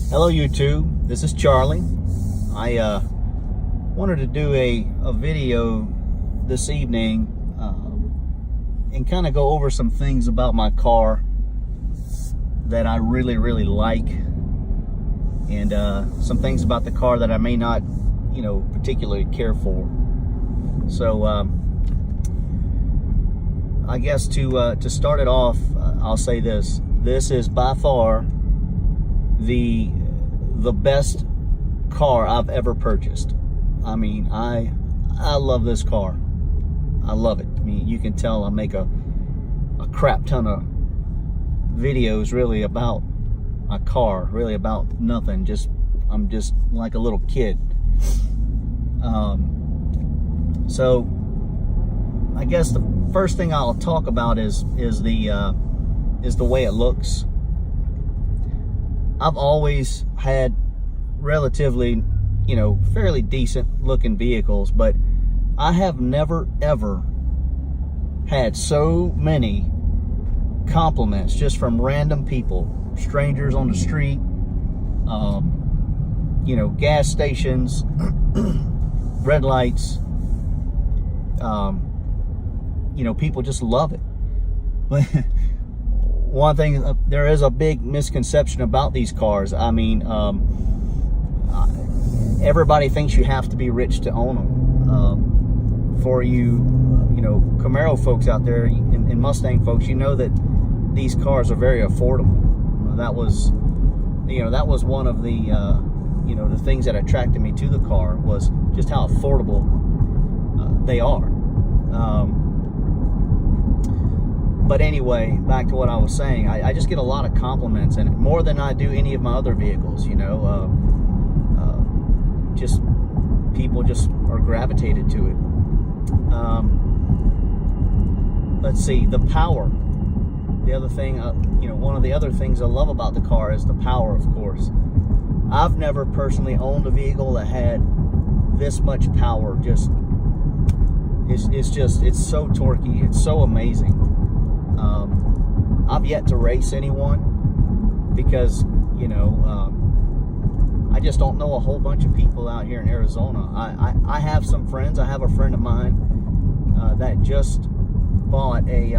Hello YouTube, this is Charlie. I wanted to do a video this evening and kind of go over some things about my car that I really like, and some things about the car that I may not, particularly care for. So I guess to start it off, I'll say this. This is by far the best car I've ever purchased. I mean, I love this car. I love it. I mean, you can tell I make a crap ton of videos really about my car, really about nothing. I'm just like a little kid. So I guess the first thing I'll talk about is the way it looks. I've always had relatively, fairly decent looking vehicles, but I have never ever had so many compliments just from random people, strangers on the street, gas stations, red lights. People just love it. One thing, there is a big misconception about these cars. I mean, everybody thinks you have to be rich to own them. For you, Camaro folks out there and Mustang folks, you know that these cars are very affordable. That was one of the, the things that attracted me to the car, was just how affordable they are. But anyway, back to what I was saying, I just get a lot of compliments, and more than I do any of my other vehicles, just people just are gravitated to it. Let's see, the power. The other thing, one of the other things I love about the car is the power, of course. I've never personally owned a vehicle that had this much power. It's so torquey, it's so amazing. I've yet to race anyone because, I just don't know a whole bunch of people out here in Arizona. I have some friends. I have a friend of mine that just bought a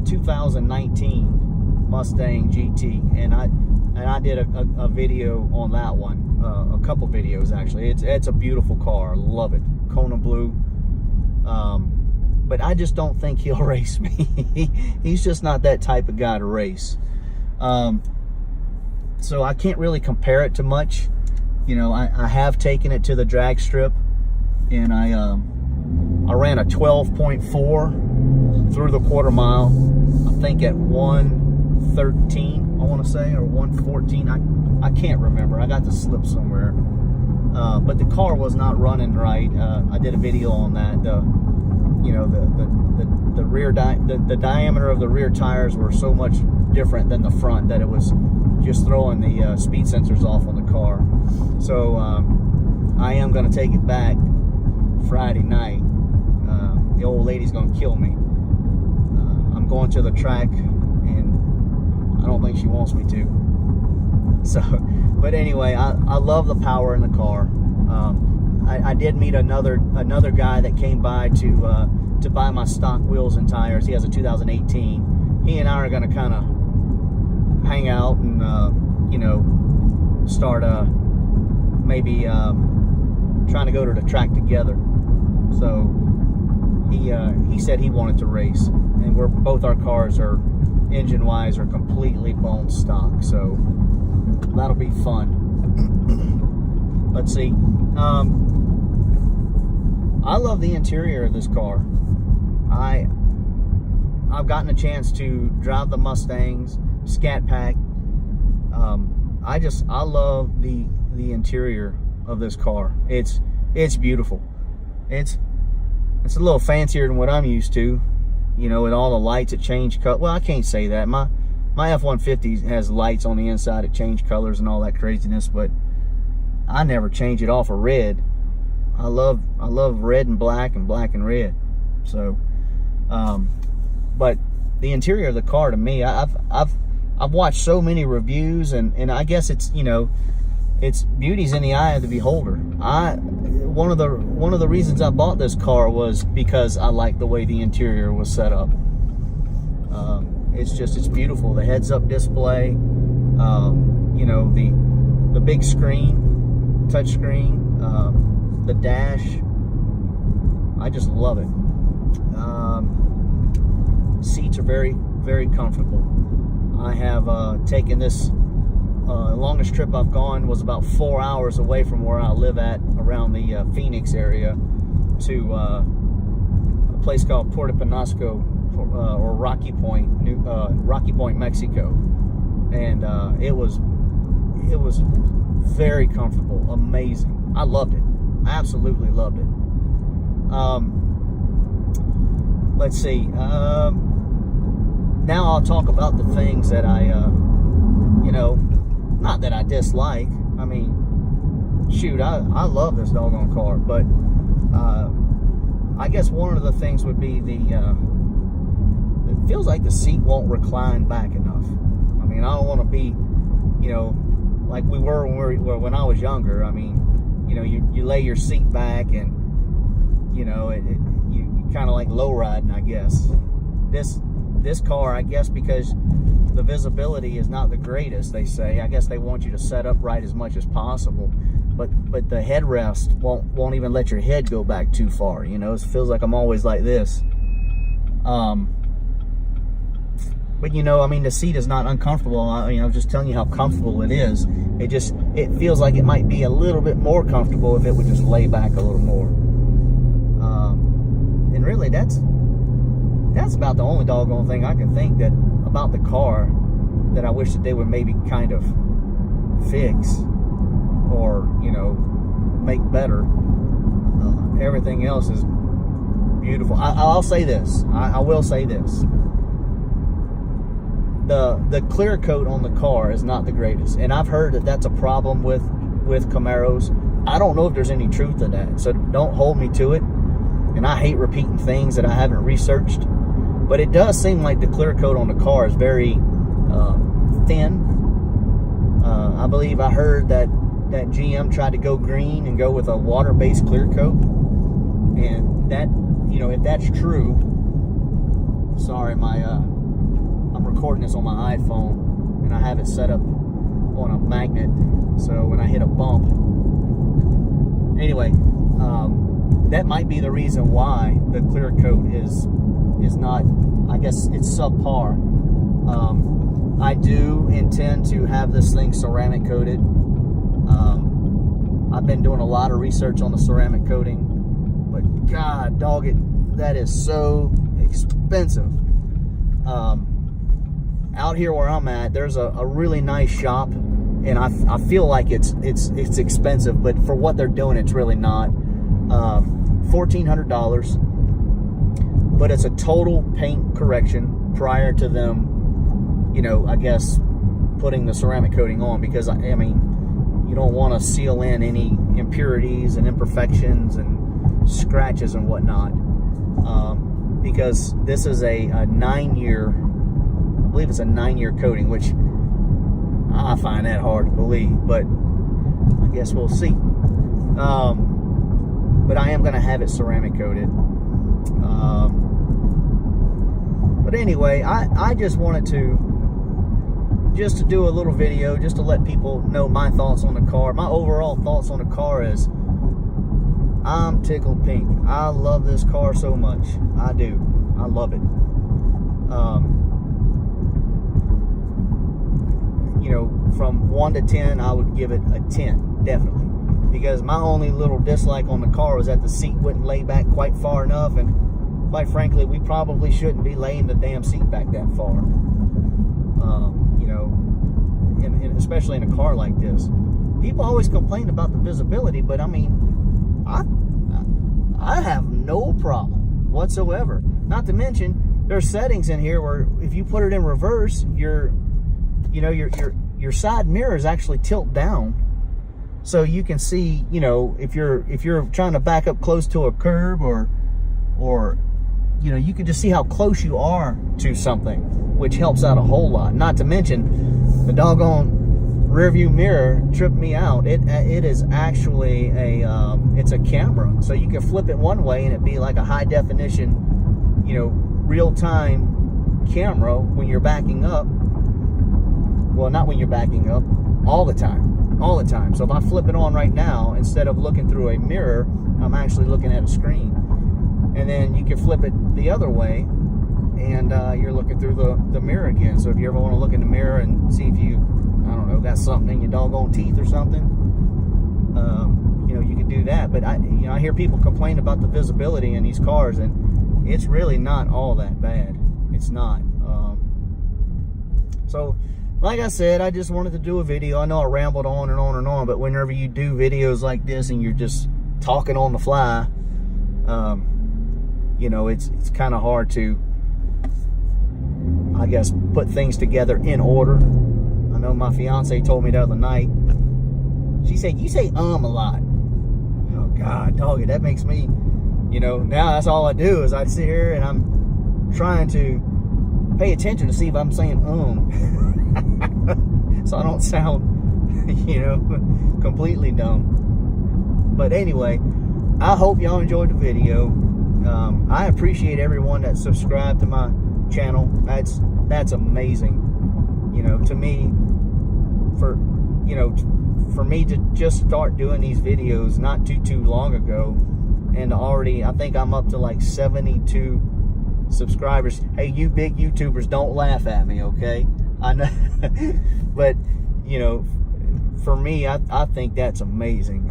2019 Mustang GT, and I did a video on that one, a couple videos actually. It's a beautiful car. I love it. Kona blue. But I just don't think he'll race me. He's just not that type of guy to race. So I can't really compare it to much. I have taken it to the drag strip, and I ran a 12.4 through the quarter mile. I think at 113, I want to say, or 114. I can't remember. I got the slip somewhere. But the car was not running right. I did a video on that. The rear the diameter of the rear tires were so much different than the front that it was just throwing the speed sensors off on the car. So I am going to take it back Friday night. The old lady's going to kill me. I'm going to the track, and I don't think she wants me to. So, but anyway, I love the power in the car. I did meet another guy that came by to buy my stock wheels and tires. He has a 2018. He and I are going to kind of hang out and start maybe trying to go to the track together. So he said he wanted to race, and both our cars are engine wise are completely bone stock. So that'll be fun. Let's see. I love the interior of this car. I've gotten a chance to drive the Mustangs, Scat Pack. I love the interior of this car. It's beautiful. It's a little fancier than what I'm used to. With all the lights that change color. Well, I can't say that. My F-150 has lights on the inside that change colors and all that craziness, but I never change it off of red. I love red and black and red. So, but the interior of the car, to me, I've I've watched so many reviews, and I guess it's, you know, it's beauty's in the eye of the beholder. One of the reasons I bought this car was because I like the way the interior was set up. It's beautiful. The heads-up display, you know, the big screen, touch screen, the dash. I just love it. Seats are very, very comfortable. I have taken this, longest trip I've gone was about 4 hours away from where I live at, around the Phoenix area, to a place called Puerto Penasco, or Rocky Point, Mexico. And it was very comfortable, amazing. I loved it. I absolutely loved it. Let's see. Now I'll talk about the things that I, you know, not that I dislike. I mean, shoot, I love this doggone car, but I guess one of the things would be it feels like the seat won't recline back enough. I mean, I don't want to be, you know, like we were when I was younger. I mean, you know, you lay your seat back and, you know, you kind of like low riding, I guess. This car, I guess, because the visibility is not the greatest, they say. I guess they want you to set up right as much as possible, but the headrest won't even let your head go back too far. You know, it feels like I'm always like this. But you know, I mean, the seat is not uncomfortable. I was just telling you how comfortable it is. It feels like it might be a little bit more comfortable if it would just lay back a little more. And really, that's about the only doggone thing I can think about the car that I wish that they would maybe kind of fix, or, you know, make better. Everything else is beautiful. I'll say this. I will say this. The clear coat on the car is not the greatest, and I've heard that that's a problem with Camaros. I don't know if there's any truth to that, so don't hold me to it. And I hate repeating things that I haven't researched, but it does seem like the clear coat on the car is very thin. I believe I heard that GM tried to go green and go with a water-based clear coat, and that, you know, if that's true, sorry, I'm recording this on my iPhone, and I have it set up on a magnet, so when I hit a bump, anyway, that might be the reason why the clear coat is not, I guess it's subpar. I do intend to have this thing ceramic coated. I've been doing a lot of research on the ceramic coating, but God dog it, that is so expensive. Out here where I'm at, there's a really nice shop, and I feel like it's expensive, but for what they're doing, it's really not. $1,400, but it's a total paint correction prior to them, you know, I guess, putting the ceramic coating on, because I mean, you don't want to seal in any impurities and imperfections and scratches and whatnot, because this is a 9-year, I believe it's a 9-year coating, which I find that hard to believe, but I guess we'll see. But I am going to have it ceramic coated. But anyway, I just wanted to do a little video just to let people know my thoughts on the car. My overall thoughts on the car is I'm tickled pink. I love this car so much. I do. I love it. You know, from 1 to 10, I would give it a 10, definitely. Because my only little dislike on the car was that the seat wouldn't lay back quite far enough, and quite frankly, we probably shouldn't be laying the damn seat back that far. You know, especially in a car like this. People always complain about the visibility, but I mean, I have no problem whatsoever. Not to mention, there's settings in here where if you put it in reverse, your side mirrors actually tilt down, so you can see, you know, if you're trying to back up close to a curb, or you know, you can just see how close you are to something, which helps out a whole lot. Not to mention the doggone rear view mirror tripped me out. It is actually it's a camera, so you can flip it one way and it'd be like a high definition, you know, real-time camera when you're backing up. Well, not when you're backing up, all the time. So if I flip it on right now, instead of looking through a mirror, I'm actually looking at a screen. And then you can flip it the other way, and you're looking through the mirror again. So if you ever want to look in the mirror and see if you, I don't know, got something in your doggone teeth or something, you know, you can do that. But I hear people complain about the visibility in these cars, and it's really not all that bad. It's not. So, like I said, I just wanted to do a video. I know I rambled on and on and on, but whenever you do videos like this and you're just talking on the fly, you know, it's kind of hard to, I guess, put things together in order. I know my fiance told me the other night, she said, you say a lot. Oh God, doggy, that makes me, you know, now that's all I do is I sit here and I'm trying to pay attention to see if I'm saying so I don't sound, you know, completely dumb. But anyway, I hope y'all enjoyed the video. I appreciate everyone that subscribed to my channel. That's amazing. You know, to me, for me to just start doing these videos not too long ago, and already I think I'm up to like 72 subscribers. Hey, you big YouTubers, don't laugh at me, okay? I know, but you know, for me, I think that's amazing.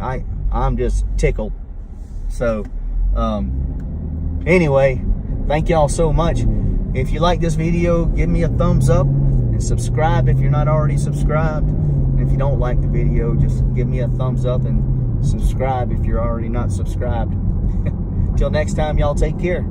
I'm just tickled. So anyway, thank y'all so much. If you like this video, give me a thumbs up and subscribe if you're not already subscribed. And if you don't like the video, just give me a thumbs up and subscribe if you're already not subscribed. Till next time, y'all take care.